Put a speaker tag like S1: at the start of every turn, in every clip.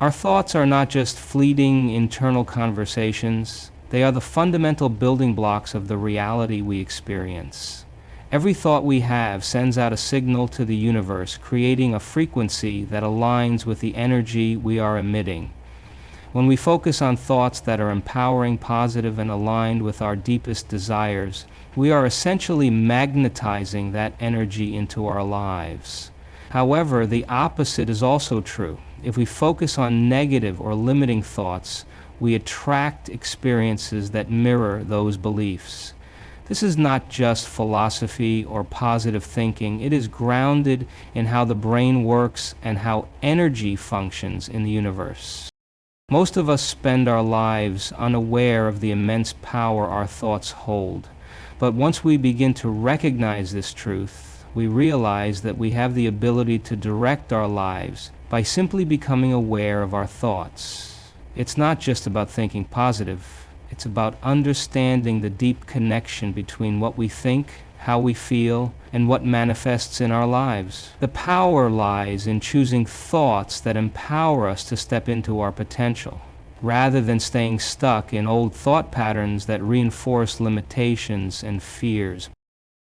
S1: Our thoughts are not just fleeting internal conversations, they are the fundamental building blocks of the reality we experience. Every thought we have sends out a signal to the universe, creating a frequency that aligns with the energy we are emitting. When we focus on thoughts that are empowering, positive, and aligned with our deepest desires, we are essentially magnetizing that energy into our lives. However, the opposite is also true. If we focus on negative or limiting thoughts, we attract experiences that mirror those beliefs. This is not just philosophy or positive thinking. It is grounded in how the brain works and how energy functions in the universe. Most of us spend our lives unaware of the immense power our thoughts hold. But once we begin to recognize this truth, we realize that we have the ability to direct our lives by simply becoming aware of our thoughts. It's not just about thinking positive. It's about understanding the deep connection between what we think, how we feel, and what manifests in our lives. The power lies in choosing thoughts that empower us to step into our potential, rather than staying stuck in old thought patterns that reinforce limitations and fears.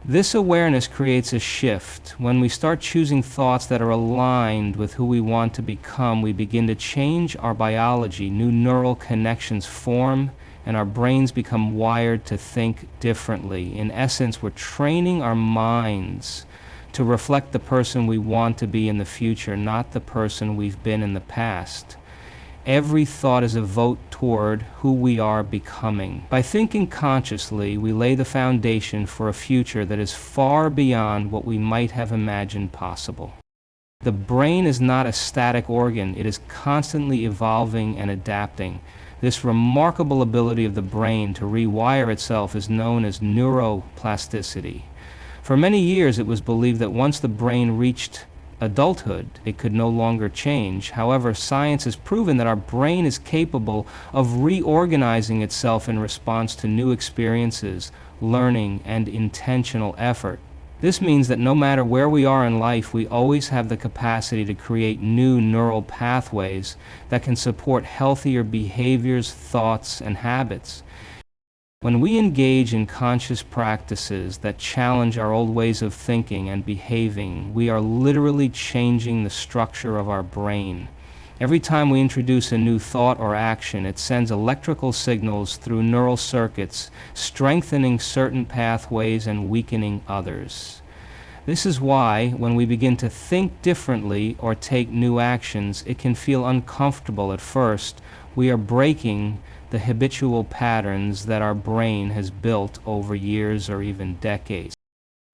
S1: This awareness creates a shift. When we start choosing thoughts that are aligned with who we want to become, we begin to change our biology. New neural connections form, and our brains become wired to think differently. In essence, we're training our minds to reflect the person we want to be in the future, not the person we've been in the past. Every thought is a vote toward who we are becoming. By thinking consciously, we lay the foundation for a future that is far beyond what we might have imagined possible. The brain is not a static organ. It is constantly evolving and adapting. This remarkable ability of the brain to rewire itself is known as neuroplasticity. For many years, it was believed that once the brain reached adulthood, it could no longer change. However, science has proven that our brain is capable of reorganizing itself in response to new experiences, learning, and intentional effort. This means that no matter where we are in life, we always have the capacity to create new neural pathways that can support healthier behaviors, thoughts, and habits. When we engage in conscious practices that challenge our old ways of thinking and behaving, we are literally changing the structure of our brain. Every time we introduce a new thought or action, it sends electrical signals through neural circuits, strengthening certain pathways and weakening others. This is why, when we begin to think differently or take new actions, it can feel uncomfortable at first. We are breaking the habitual patterns that our brain has built over years or even decades.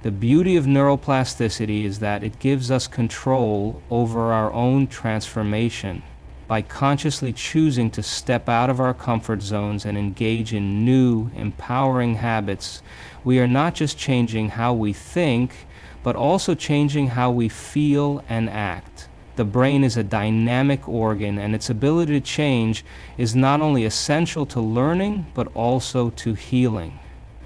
S1: The beauty of neuroplasticity is that it gives us control over our own transformation. By consciously choosing to step out of our comfort zones and engage in new, empowering habits, we are not just changing how we think, but also changing how we feel and act. The brain is a dynamic organ, and its ability to change is not only essential to learning, but also to healing.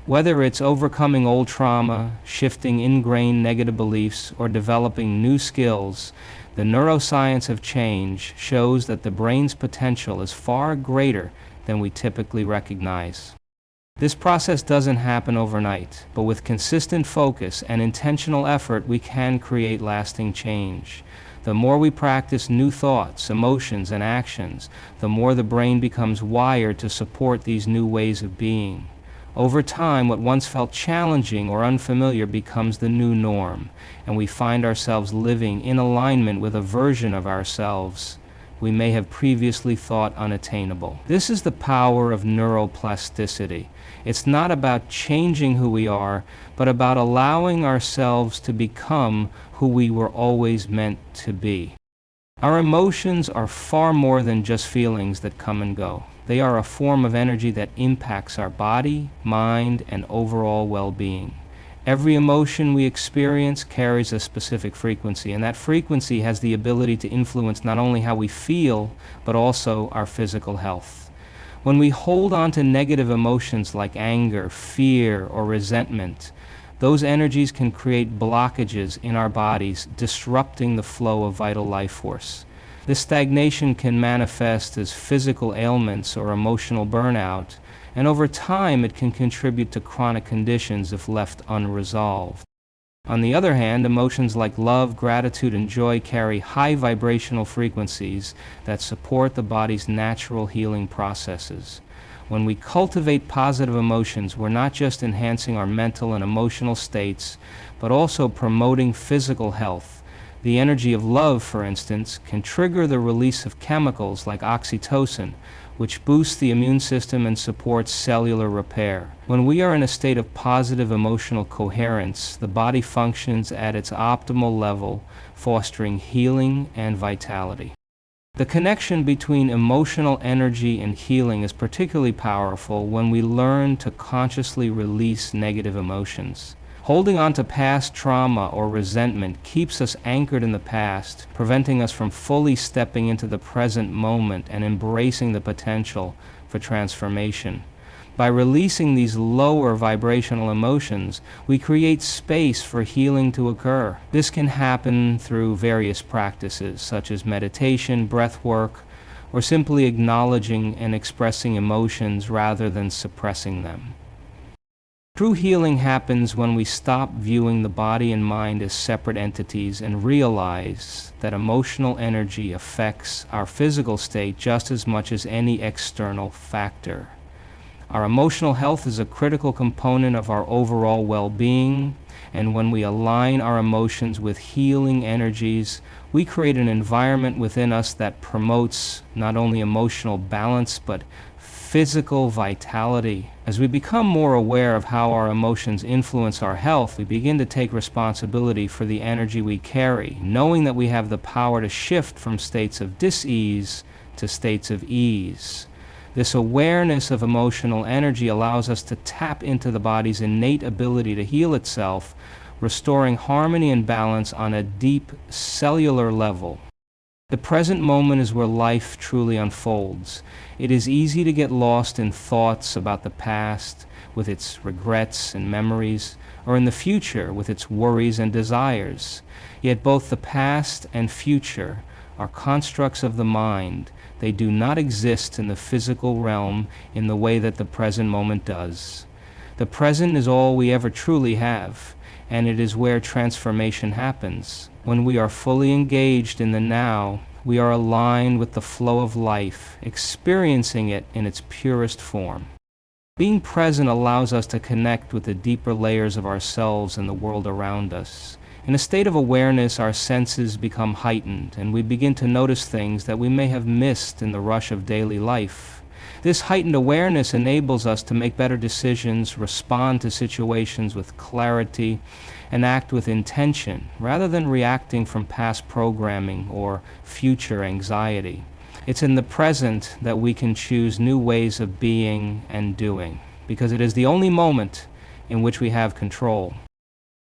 S1: Whether it's overcoming old trauma, shifting ingrained negative beliefs, or developing new skills, the neuroscience of change shows that the brain's potential is far greater than we typically recognize. This process doesn't happen overnight, but with consistent focus and intentional effort, we can create lasting change. The more we practice new thoughts, emotions, and actions, the more the brain becomes wired to support these new ways of being. Over time, what once felt challenging or unfamiliar becomes the new norm, and we find ourselves living in alignment with a version of ourselves we may have previously thought unattainable. This is the power of neuroplasticity. It's not about changing who we are, but about allowing ourselves to become who we were always meant to be. Our emotions are far more than just feelings that come and go. They are a form of energy that impacts our body, mind, and overall well-being. Every emotion we experience carries a specific frequency, and that frequency has the ability to influence not only how we feel, but also our physical health. When we hold on to negative emotions like anger, fear, or resentment, those energies can create blockages in our bodies, disrupting the flow of vital life force. This stagnation can manifest as physical ailments or emotional burnout, and over time it can contribute to chronic conditions if left unresolved. On the other hand, emotions like love, gratitude, and joy carry high vibrational frequencies that support the body's natural healing processes. When we cultivate positive emotions, we're not just enhancing our mental and emotional states, but also promoting physical health. The energy of love, for instance, can trigger the release of chemicals like oxytocin, which boosts the immune system and supports cellular repair. When we are in a state of positive emotional coherence, the body functions at its optimal level, fostering healing and vitality. The connection between emotional energy and healing is particularly powerful when we learn to consciously release negative emotions. Holding on to past trauma or resentment keeps us anchored in the past, preventing us from fully stepping into the present moment and embracing the potential for transformation. By releasing these lower vibrational emotions, we create space for healing to occur. This can happen through various practices, such as meditation, breath work, or simply acknowledging and expressing emotions rather than suppressing them. True healing happens when we stop viewing the body and mind as separate entities and realize that emotional energy affects our physical state just as much as any external factor. Our emotional health is a critical component of our overall well-being, and when we align our emotions with healing energies, we create an environment within us that promotes not only emotional balance but physical vitality. As we become more aware of how our emotions influence our health, we begin to take responsibility for the energy we carry, knowing that we have the power to shift from states of dis-ease to states of ease. This awareness of emotional energy allows us to tap into the body's innate ability to heal itself, restoring harmony and balance on a deep cellular level. The present moment is where life truly unfolds. It is easy to get lost in thoughts about the past, with its regrets and memories, or in the future, with its worries and desires. Yet both the past and future are constructs of the mind. They do not exist in the physical realm in the way that the present moment does. The present is all we ever truly have, and it is where transformation happens. When we are fully engaged in the now, we are aligned with the flow of life, experiencing it in its purest form. Being present allows us to connect with the deeper layers of ourselves and the world around us. In a state of awareness, our senses become heightened, and we begin to notice things that we may have missed in the rush of daily life. This heightened awareness enables us to make better decisions, respond to situations with clarity, and act with intention, rather than reacting from past programming or future anxiety. It's in the present that we can choose new ways of being and doing, because it is the only moment in which we have control.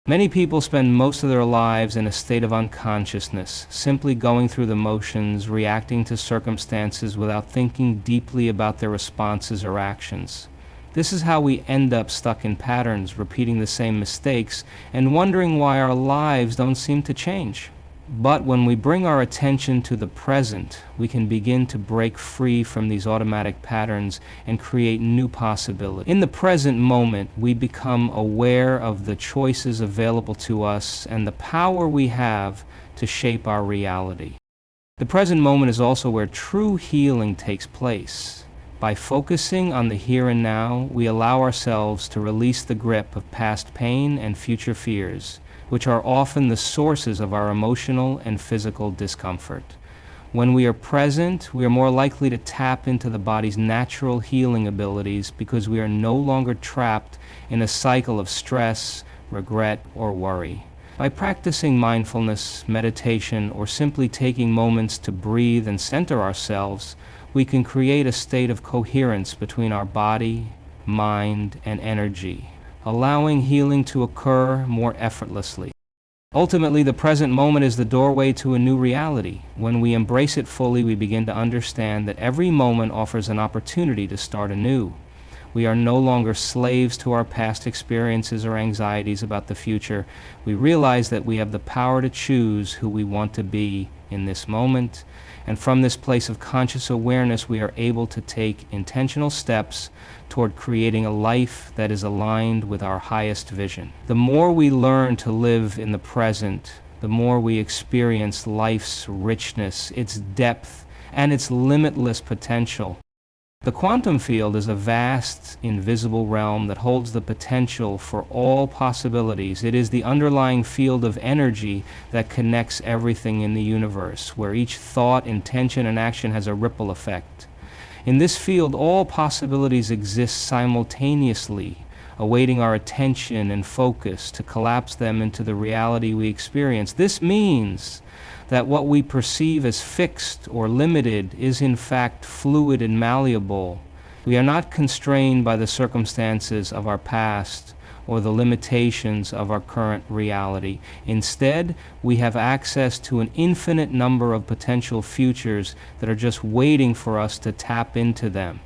S1: Many people spend most of their lives in a state of unconsciousness, simply going through the motions, reacting to circumstances without thinking deeply about their responses or actions. This is how we end up stuck in patterns, repeating the same mistakes, and wondering why our lives don't seem to change. But when we bring our attention to the present, we can begin to break free from these automatic patterns and create new possibilities. In the present moment, we become aware of the choices available to us and the power we have to shape our reality. The present moment is also where true healing takes place. By focusing on the here and now, we allow ourselves to release the grip of past pain and future fears, which are often the sources of our emotional and physical discomfort. When we are present, we are more likely to tap into the body's natural healing abilities because we are no longer trapped in a cycle of stress, regret, or worry. By practicing mindfulness, meditation, or simply taking moments to breathe and center ourselves, we can create a state of coherence between our body, mind, and energy, allowing healing to occur more effortlessly. Ultimately, the present moment is the doorway to a new reality. When we embrace it fully, we begin to understand that every moment offers an opportunity to start anew. We are no longer slaves to our past experiences or anxieties about the future. We realize that we have the power to choose who we want to be in this moment, And from this place of conscious awareness, we are able to take intentional steps toward creating a life that is aligned with our highest vision. The more we learn to live in the present, the more we experience life's richness, its depth, and its limitless potential. The quantum field is a vast, invisible realm that holds the potential for all possibilities. It is the underlying field of energy that connects everything in the universe, where each thought, intention, and action has a ripple effect. In this field, all possibilities exist simultaneously, awaiting our attention and focus to collapse them into the reality we experience. This means that what we perceive as fixed or limited is in fact fluid and malleable. We are not constrained by the circumstances of our past or the limitations of our current reality. Instead, we have access to an infinite number of potential futures that are just waiting for us to tap into them.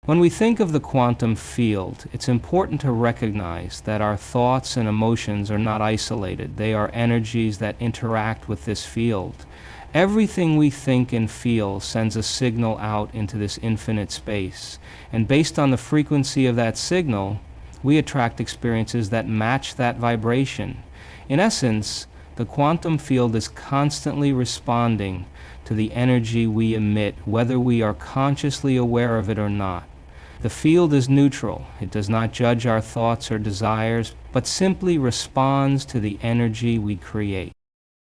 S1: When we think of the quantum field, it's important to recognize that our thoughts and emotions are not isolated. They are energies that interact with this field. Everything we think and feel sends a signal out into this infinite space. And based on the frequency of that signal, we attract experiences that match that vibration. In essence, the quantum field is constantly responding to the energy we emit, whether we are consciously aware of it or not. The field is neutral. It does not judge our thoughts or desires, but simply responds to the energy we create.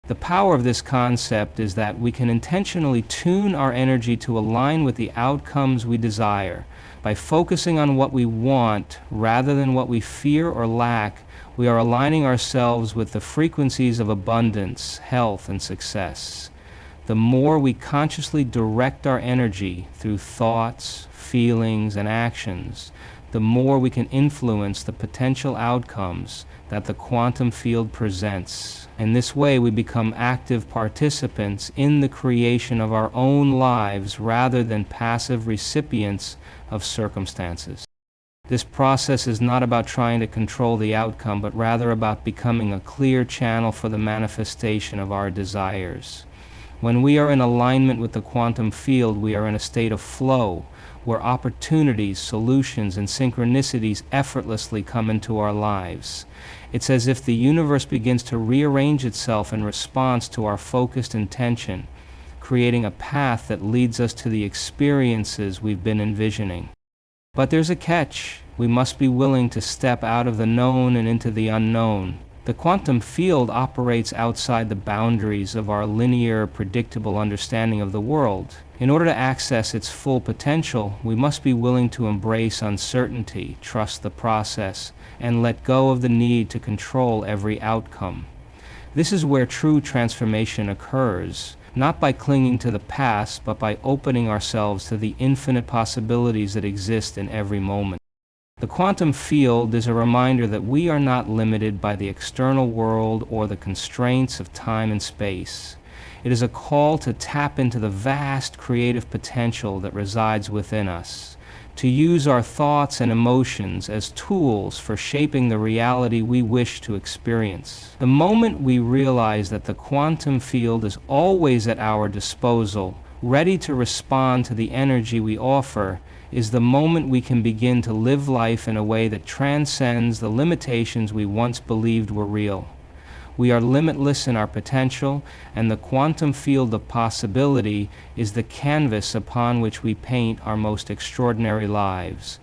S1: The power of this concept is that we can intentionally tune our energy to align with the outcomes we desire. By focusing on what we want rather than what we fear or lack, we are aligning ourselves with the frequencies of abundance, health, and success. The more we consciously direct our energy through thoughts, feelings, and actions, the more we can influence the potential outcomes that the quantum field presents. In this way, we become active participants in the creation of our own lives rather than passive recipients of circumstances. This process is not about trying to control the outcome, but rather about becoming a clear channel for the manifestation of our desires. When we are in alignment with the quantum field, we are in a state of flow, where opportunities, solutions, and synchronicities effortlessly come into our lives. It's as if the universe begins to rearrange itself in response to our focused intention, creating a path that leads us to the experiences we've been envisioning. But there's a catch. We must be willing to step out of the known and into the unknown. The quantum field operates outside the boundaries of our linear, predictable understanding of the world. In order to access its full potential, we must be willing to embrace uncertainty, trust the process, and let go of the need to control every outcome. This is where true transformation occurs, not by clinging to the past, but by opening ourselves to the infinite possibilities that exist in every moment. The quantum field is a reminder that we are not limited by the external world or the constraints of time and space. It is a call to tap into the vast creative potential that resides within us, to use our thoughts and emotions as tools for shaping the reality we wish to experience. The moment we realize that the quantum field is always at our disposal, ready to respond to the energy we offer, is the moment we can begin to live life in a way that transcends the limitations we once believed were real. We are limitless in our potential, and the quantum field of possibility is the canvas upon which we paint our most extraordinary lives.